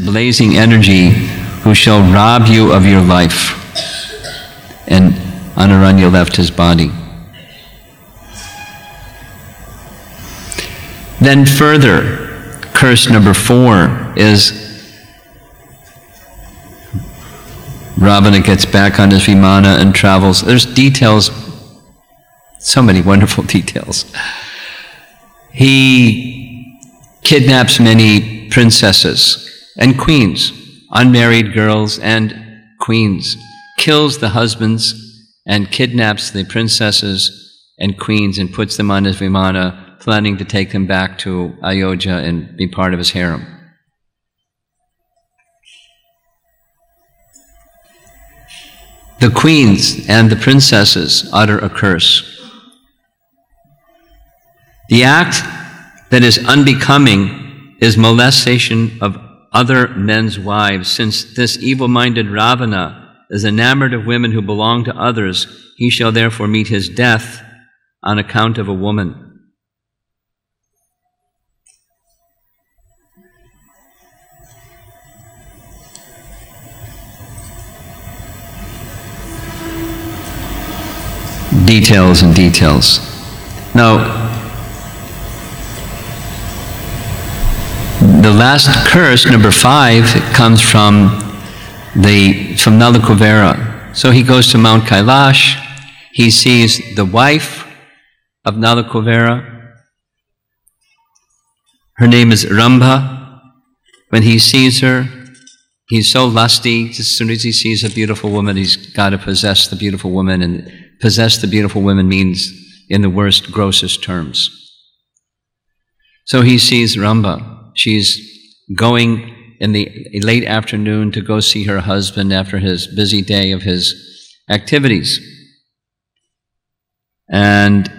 blazing energy who shall rob you of your life. And Anaranya left his body. Then further, curse number 4 is Ravana gets back on his Vimana and travels. There's details, so many wonderful details. He kidnaps many princesses and queens, unmarried girls and queens, kills the husbands and kidnaps the princesses and queens and puts them on his Vimana, planning to take them back to Ayodhya and be part of his harem. The queens and the princesses utter a curse. The act that is unbecoming is molestation of other men's wives. Since this evil-minded Ravana is enamored of women who belong to others, he shall therefore meet his death on account of a woman. Details and details. Now, the last curse, number 5, comes from Nala Kuvera. So he goes to Mount Kailash. He sees the wife of Nala Kuvera. Her name is Rambha. When he sees her, he's so lusty. As soon as he sees a beautiful woman, he's got to possess the beautiful woman. And possess the beautiful woman means in the worst, grossest terms. So he sees Rambha. She's going in the late afternoon to go see her husband after his busy day of his activities. And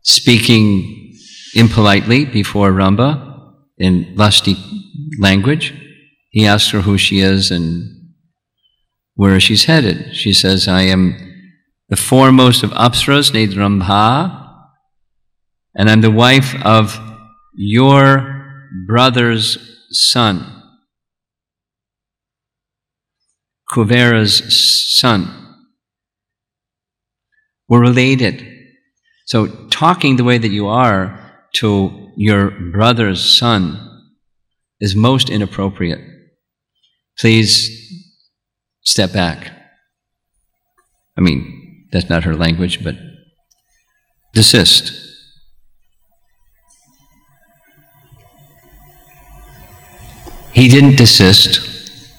speaking impolitely before Rambha in lusty language, he asks her who she is and where she's headed. She says, I am the foremost of Apsaras, named Rambha, and I'm the wife of your brother's son, Kuvera's son. We're related. So talking the way that you are to your brother's son is most inappropriate. Please step back. I mean, that's not her language, but desist. He didn't desist.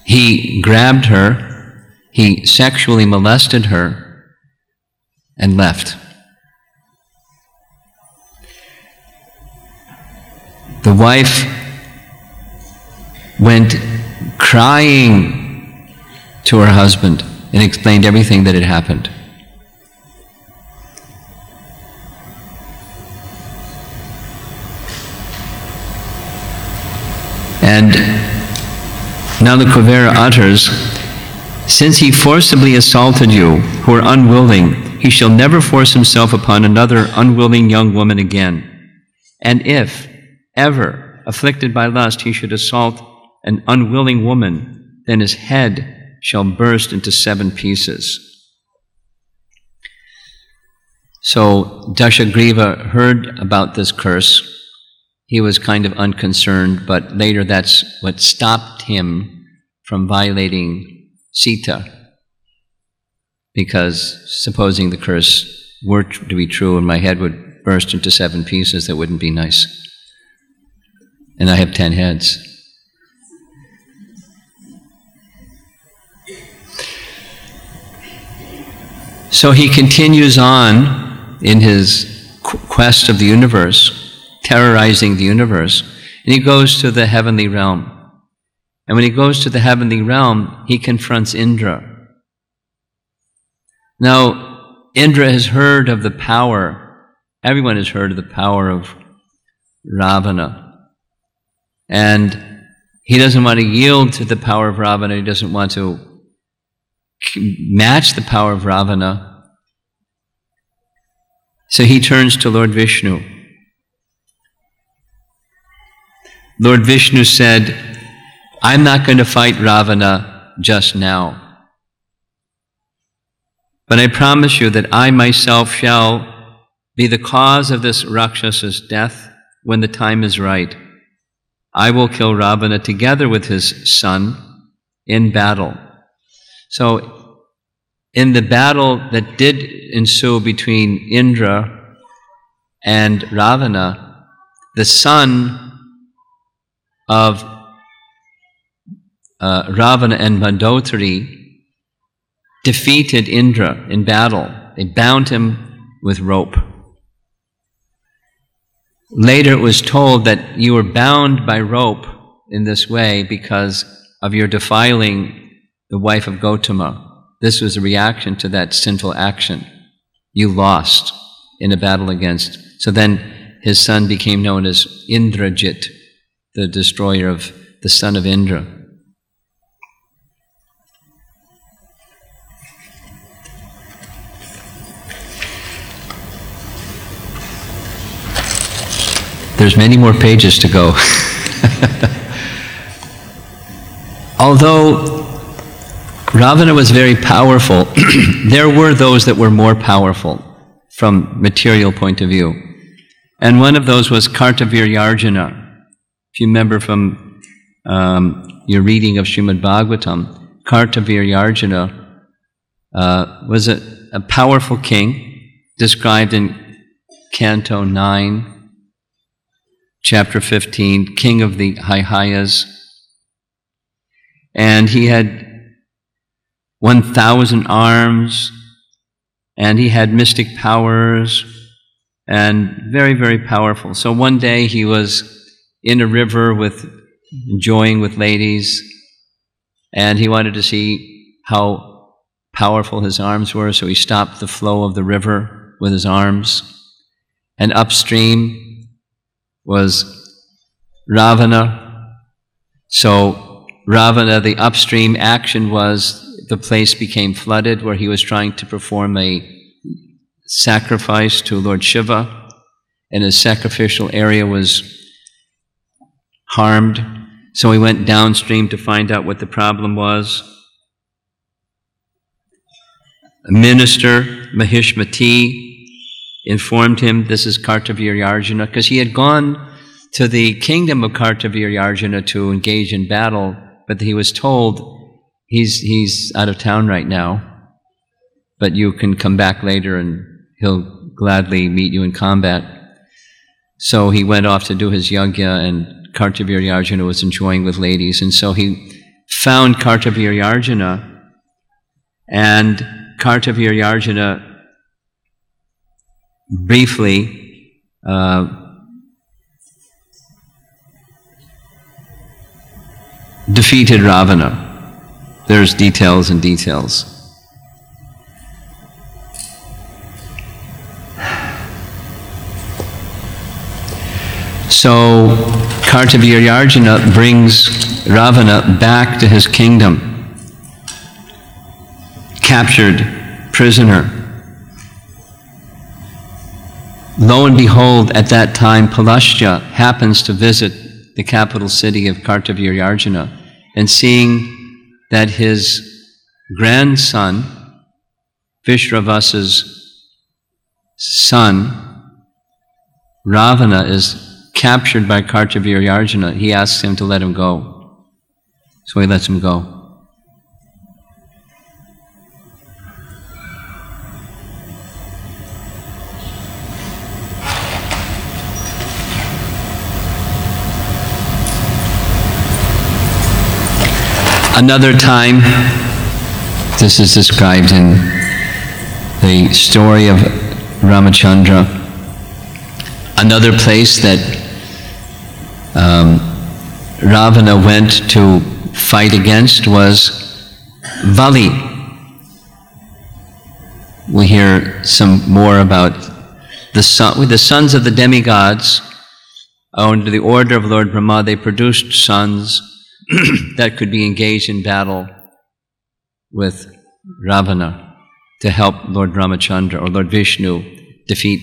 He grabbed her, he sexually molested her, and left. The wife went crying to her husband and explained everything that had happened. And Nala Kuvera utters, since he forcibly assaulted you, who are unwilling, he shall never force himself upon another unwilling young woman again. And if, ever, afflicted by lust, he should assault an unwilling woman, then his head shall burst into 7 pieces. So Dashagriva heard about this curse. He was kind of unconcerned, but later that's what stopped him from violating Sita. Because supposing the curse were to be true and my head would burst into 7 pieces, that wouldn't be nice. And I have 10 heads. So he continues on in his quest of the universe, terrorizing the universe, and he goes to the heavenly realm. And when he goes to the heavenly realm, he confronts Indra. Now, Indra has heard of the power, everyone has heard of the power of Ravana. And he doesn't want to yield to the power of Ravana, he doesn't want to match the power of Ravana. So he turns to Lord Vishnu. Lord Vishnu said, I'm not going to fight Ravana just now. But I promise you that I myself shall be the cause of this Rakshasa's death when the time is right. I will kill Ravana together with his son in battle. So, in the battle that did ensue between Indra and Ravana, the son of Ravana and Mandotari defeated Indra in battle. They bound him with rope. Later it was told that you were bound by rope in this way because of your defiling the wife of Gautama. This was a reaction to that sinful action. You lost in a battle against. So then his son became known as Indrajit, the destroyer of the son of Indra. There's many more pages to go. Although Ravana was very powerful, there were those that were more powerful from material point of view. And one of those was Kartaviryarjuna. If you remember from your reading of Srimad Bhagavatam, Kartaviryarjuna was a powerful king described in Canto 9, Chapter 15, king of the Haihayas. And he had 1,000 arms, and he had mystic powers, and very, very powerful. So one day he was in a river enjoying with ladies, and he wanted to see how powerful his arms were, so he stopped the flow of the river with his arms. And upstream was Ravana. So Ravana, the upstream action was the place became flooded where he was trying to perform a sacrifice to Lord Shiva, and his sacrificial area was harmed. So he went downstream to find out what the problem was. A minister, Mahishmati, informed him this is Kartaviryarjuna, because he had gone to the kingdom of Kartaviryarjuna to engage in battle, but he was told he's out of town right now, but you can come back later and he'll gladly meet you in combat. So he went off to do his yajna, and Kartaviryarjuna was enjoying with ladies, and so he found Kartaviryarjuna, and Kartaviryarjuna briefly defeated Ravana. There's details and details. So Kartaviryarjuna brings Ravana back to his kingdom, captured prisoner. Lo and behold, at that time, Palastya happens to visit the capital city of Kartaviryarjuna, and seeing that his grandson, Vishwavasa's son, Ravana, is captured by Kartaviryarjuna, he asks him to let him go. So he lets him go. Another time, this is described in the story of Ramachandra. Another place that Ravana went to fight against was Vali. We hear some more about the sons of the demigods. Under the order of Lord Brahma, they produced sons that could be engaged in battle with Ravana to help Lord Ramachandra or Lord Vishnu defeat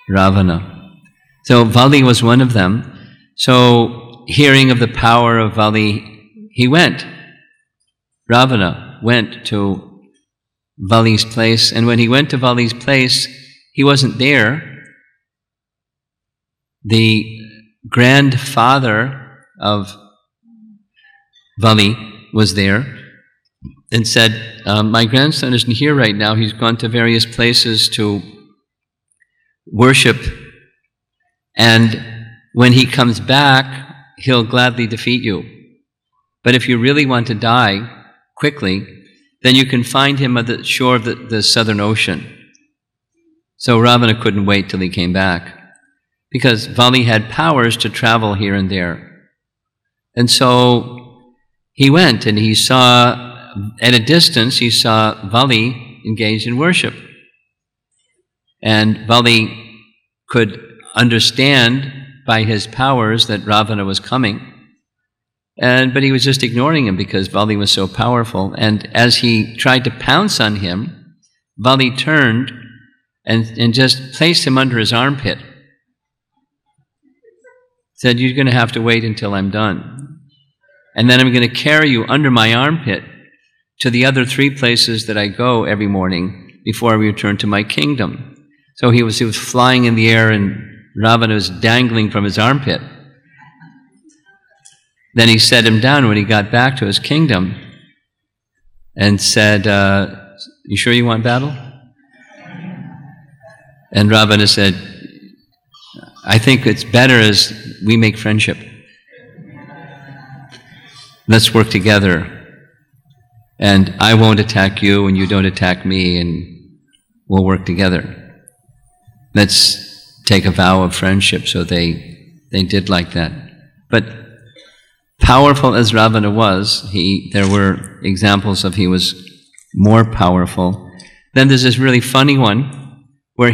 Ravana. So Vali was one of them. So hearing of the power of Vali, he went. Ravana went to Vali's place, and when he went to Vali's place, he wasn't there. The grandfather of Vali was there and said, my grandson isn't here right now. He's gone to various places to worship, and when he comes back, he'll gladly defeat you. But if you really want to die quickly, then you can find him at the shore of the Southern Ocean. So Ravana couldn't wait till he came back, because Vali had powers to travel here and there. And so he went, and he saw, at a distance, he saw Vali engaged in worship. And Vali could understand by his powers that Ravana was coming. But he was just ignoring him because Vali was so powerful. And as he tried to pounce on him, Vali turned and just placed him under his armpit. Said, you're going to have to wait until I'm done. And then I'm going to carry you under my armpit to the other 3 places that I go every morning before I return to my kingdom. So he was flying in the air, and Ravana was dangling from his armpit. Then he set him down when he got back to his kingdom and said, you sure you want battle? And Ravana said, I think it's better as we make friendship. Let's work together. And I won't attack you, and you don't attack me, and we'll work together. Let's take a vow of friendship. So they did like that. But powerful as Ravana was, there were examples of he was more powerful. Then there's this really funny one where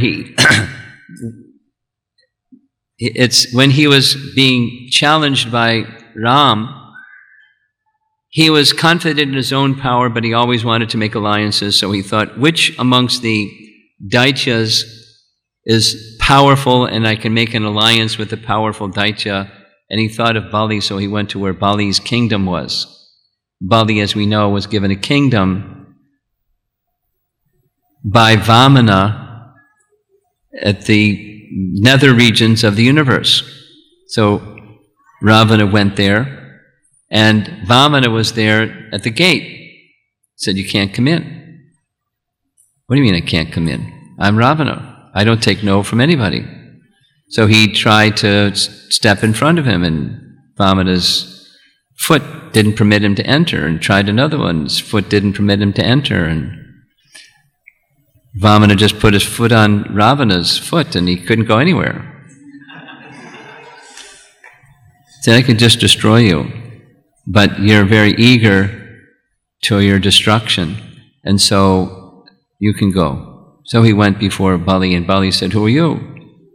it's when he was being challenged by Ram, he was confident in his own power, but he always wanted to make alliances. So he thought, which amongst the Daityas is powerful, and I can make an alliance with the powerful Daitya? And he thought of Bali, so he went to where Bali's kingdom was. Bali, as we know, was given a kingdom by Vamana at the nether regions of the universe. So Ravana went there, and Vamana was there at the gate. Said, you can't come in. What do you mean I can't come in? I'm Ravana. I don't take no from anybody. So he tried to step in front of him, and Vamana's foot didn't permit him to enter, and tried another one. His foot didn't permit him to enter, and Vamana just put his foot on Ravana's foot, and he couldn't go anywhere. He said, I could just destroy you, but you're very eager to your destruction, and so you can go. So he went before Bali, and Bali said, who are you?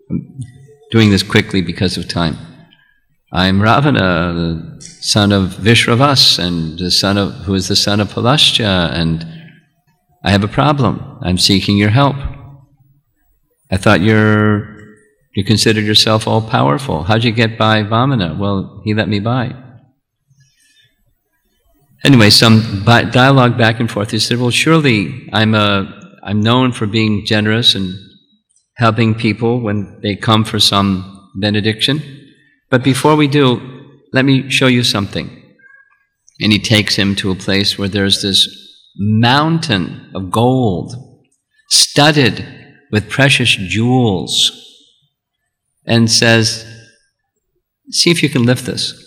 I'm doing this quickly because of time. I'm Ravana, the son of Vishravas, and who is the son of Palastya, and I have a problem. I'm seeking your help. I thought you considered yourself all powerful. How'd you get by Vamana? Well, he let me by. Anyway, some dialogue back and forth. He said, well, surely I'm known for being generous and helping people when they come for some benediction. But before we do, let me show you something. And he takes him to a place where there's this mountain of gold, studded with precious jewels, and says, see if you can lift this.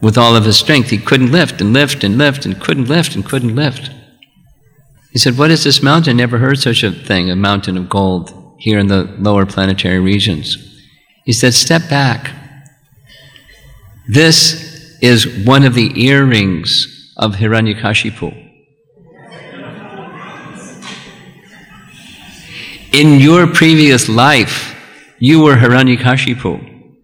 With all of his strength, he couldn't lift and lift and lift and couldn't lift and couldn't lift. He said, what is this mountain? I never heard such a thing, a mountain of gold here in the lower planetary regions. He said, step back. This is one of the earrings of Hiranyakashipu. In your previous life, you were Hiranyakashipu.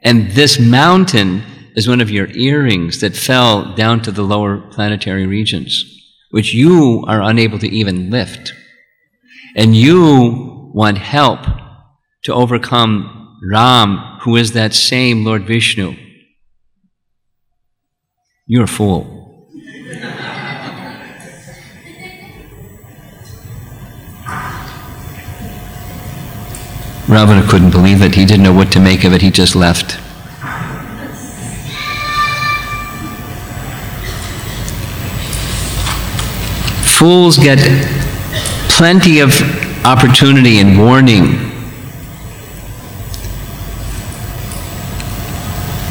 And this mountain is one of your earrings that fell down to the lower planetary regions, which you are unable to even lift. And you want help to overcome Ram, who is that same Lord Vishnu. You're a fool. Ravana couldn't believe it. He didn't know what to make of it. He just left. Fools get plenty of opportunity and warning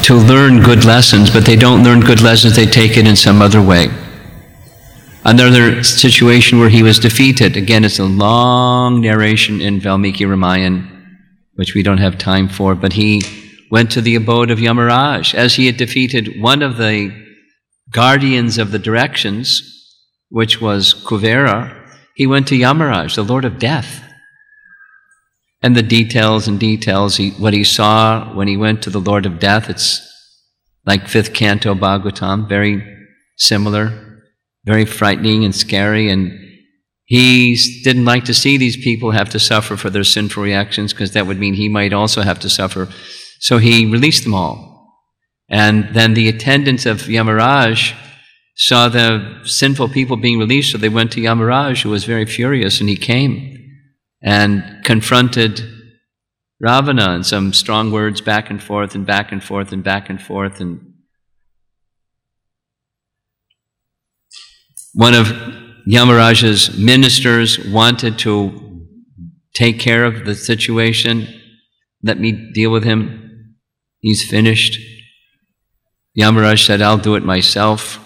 to learn good lessons, but they don't learn good lessons, they take it in some other way. Another situation where he was defeated. Again, it's a long narration in Valmiki Ramayana, which we don't have time for, but he went to the abode of Yamaraj. As he had defeated one of the guardians of the directions, which was Kuvera, he went to Yamaraj, the Lord of Death. And the details, what he saw when he went to the Lord of Death, it's like 5th canto Bhagavatam, very similar, very frightening and scary, and he didn't like to see these people have to suffer for their sinful reactions, because that would mean he might also have to suffer. So he released them all. And then the attendants of Yamaraj saw the sinful people being released, so they went to Yamaraj, who was very furious, and he came and confronted Ravana and some strong words back and forth and back and forth and back and forth. And one of Yamaraj's ministers wanted to take care of the situation. Let me deal with him. He's finished. Yamaraj said, I'll do it myself.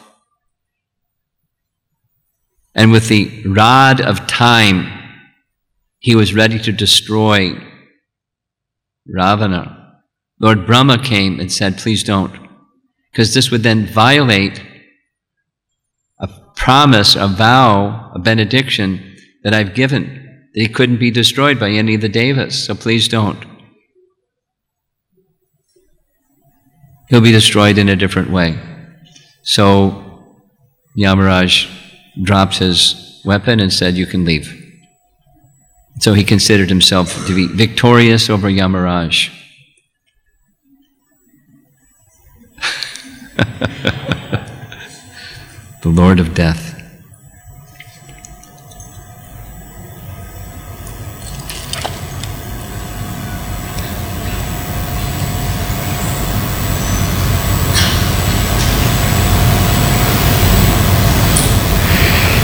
And with the rod of time, he was ready to destroy Ravana. Lord Brahma came and said, please don't, because this would then violate a promise, a vow, a benediction that I've given, that he couldn't be destroyed by any of the devas, so please don't. He'll be destroyed in a different way. So Yamaraj dropped his weapon and said, you can leave. So he considered himself to be victorious over Yamaraj. The Lord of Death.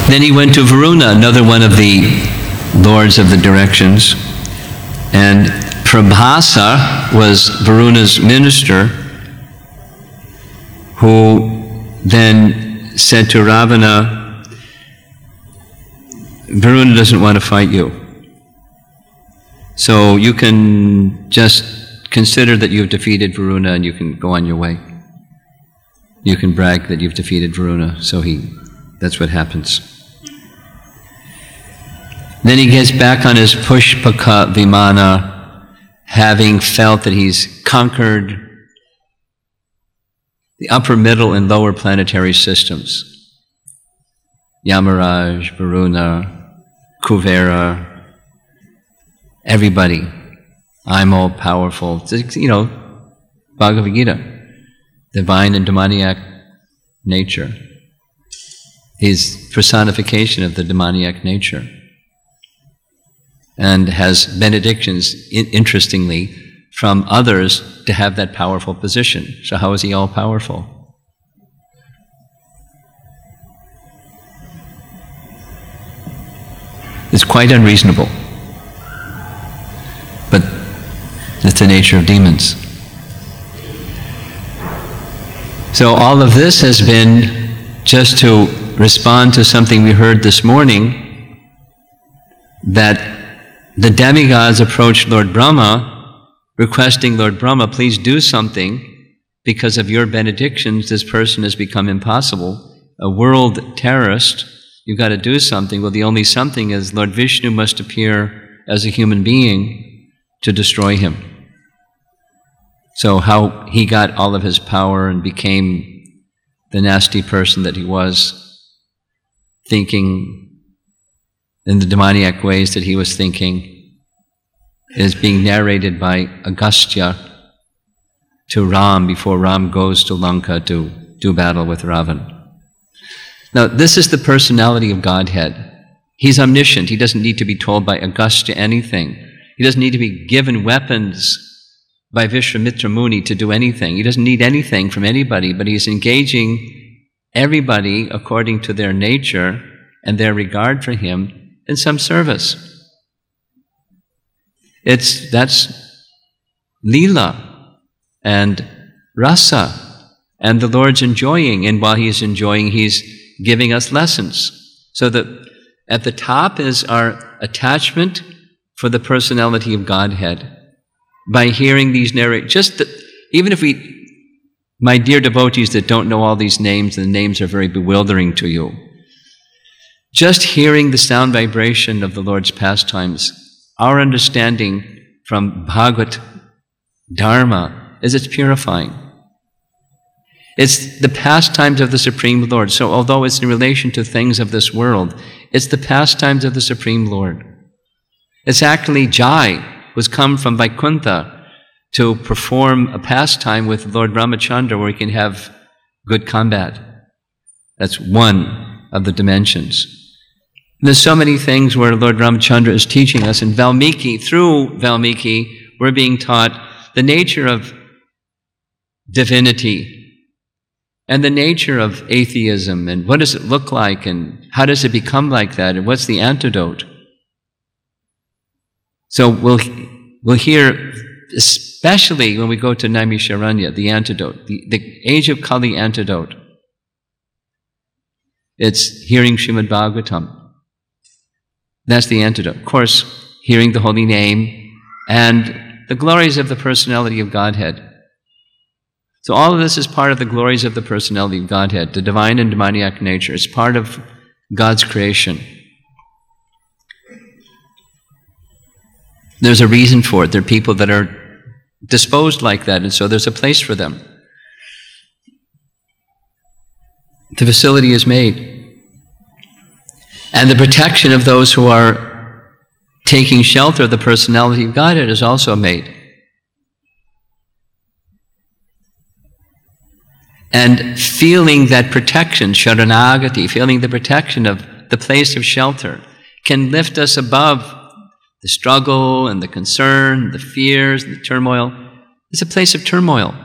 Then he went to Varuna, another one of the lords of the directions, and Prabhasa was Varuna's minister, who then said to Ravana, Varuna doesn't want to fight you, so you can just consider that you've defeated Varuna and you can go on your way. You can brag that you've defeated Varuna. So that's what happens. Then he gets back on his Pushpaka Vimana, having felt that he's conquered the upper, middle, and lower planetary systems. Yamaraj, Varuna, Kuvera, everybody. I'm all powerful. You know, Bhagavad Gita, divine and demoniac nature. He's personification of the demoniac nature. And has benedictions, interestingly, from others to have that powerful position. So how is he all powerful? It's quite unreasonable. But it's the nature of demons. So all of this has been just to respond to something we heard this morning, that the demigods approached Lord Brahma, requesting, Lord Brahma, please do something, because of your benedictions this person has become impossible, a world terrorist, you've got to do something. Well, the only something is Lord Vishnu must appear as a human being to destroy him. So how he got all of his power and became the nasty person that he was, thinking in the demoniac ways that he was thinking, is being narrated by Agastya to Ram before Ram goes to Lanka to do battle with Ravana. Now, this is the personality of Godhead. He's omniscient. He doesn't need to be told by Agastya anything. He doesn't need to be given weapons by Vishwamitra Muni to do anything. He doesn't need anything from anybody, but he's engaging everybody according to their nature and their regard for him in some service. That's Leela and Rasa, and the Lord's enjoying, and while He's enjoying, He's giving us lessons. So that at the top is our attachment for the personality of Godhead. By hearing these even if my dear devotees that don't know all these names, and the names are very bewildering to you, just hearing the sound vibration of the Lord's pastimes, our understanding from Bhagavad Dharma is it's purifying. It's the pastimes of the Supreme Lord. So although it's in relation to things of this world, it's the pastimes of the Supreme Lord. It's actually Jai, who's come from Vaikuntha to perform a pastime with Lord Ramachandra where he can have good combat. That's one of the dimensions. And there's so many things where Lord Ramachandra is teaching us, and through Valmiki, we're being taught the nature of divinity and the nature of atheism, and what does it look like, and how does it become like that, and what's the antidote. So we'll hear, especially when we go to Naimisharanya, the antidote, the age of Kali antidote. It's hearing Srimad Bhagavatam. That's the antidote. Of course, hearing the holy name and the glories of the personality of Godhead. So all of this is part of the glories of the personality of Godhead, the divine and demoniac nature. It's part of God's creation. There's a reason for it. There are people that are disposed like that, and so there's a place for them. The facility is made. And the protection of those who are taking shelter of the personality of Godhead is also made. And feeling that protection, sharanagati, feeling the protection of the place of shelter, can lift us above the struggle and the concern, the fears, the turmoil. It's a place of turmoil.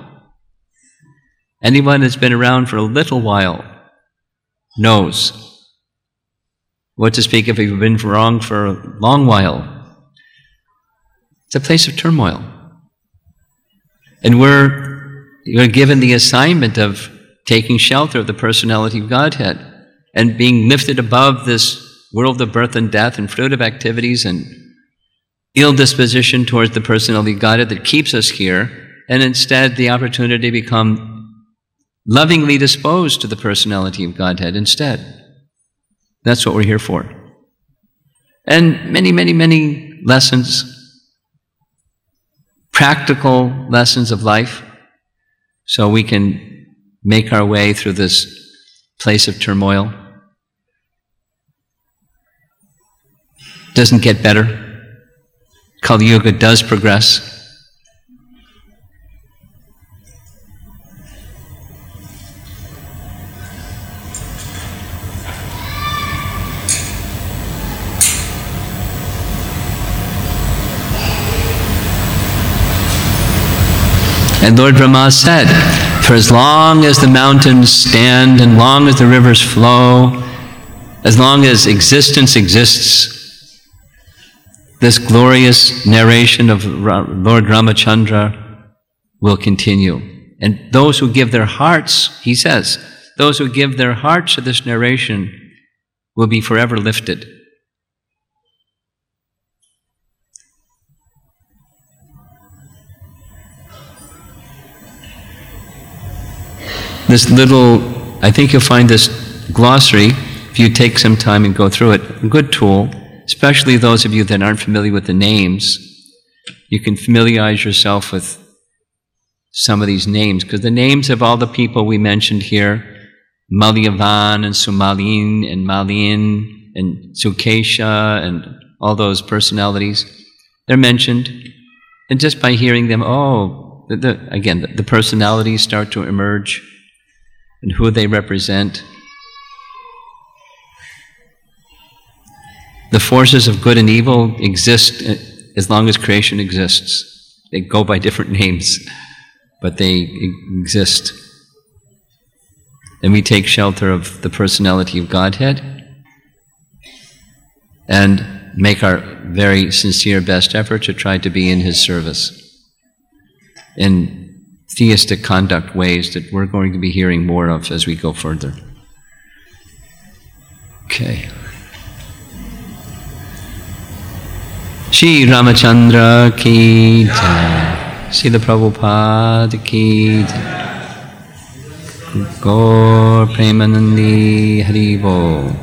Anyone that's been around for a little while knows. What to speak if you've been wrong for a long while. It's a place of turmoil. And we're given the assignment of taking shelter of the personality of Godhead and being lifted above this world of birth and death and fruitive activities and ill disposition towards the personality of Godhead that keeps us here, and instead the opportunity to become lovingly disposed to the personality of Godhead instead. That's what we're here for. And many, many, many lessons, practical lessons of life, so we can make our way through this place of turmoil. Doesn't get better. Kali Yuga does progress. And Lord Brahma said, for as long as the mountains stand, and long as the rivers flow, as long as existence exists, this glorious narration of Lord Ramachandra will continue. And those who give their hearts, he says, those who give their hearts to this narration will be forever lifted. This little, I think you'll find this glossary, if you take some time and go through it, a good tool, especially those of you that aren't familiar with the names. You can familiarize yourself with some of these names, because the names of all the people we mentioned here, Malyavan and Sumalin and Malin and Sukesha and all those personalities, they're mentioned. And just by hearing them, again, the personalities start to emerge and who they represent. The forces of good and evil exist as long as creation exists. They go by different names, but they exist. And we take shelter of the personality of Godhead and make our very sincere best effort to try to be in His service in theistic conduct ways that we're going to be hearing more of as we go further. Okay. Shri Ramachandra ki jai, Srila Prabhupada ki jai, Gaur Premanandi Hari Bol.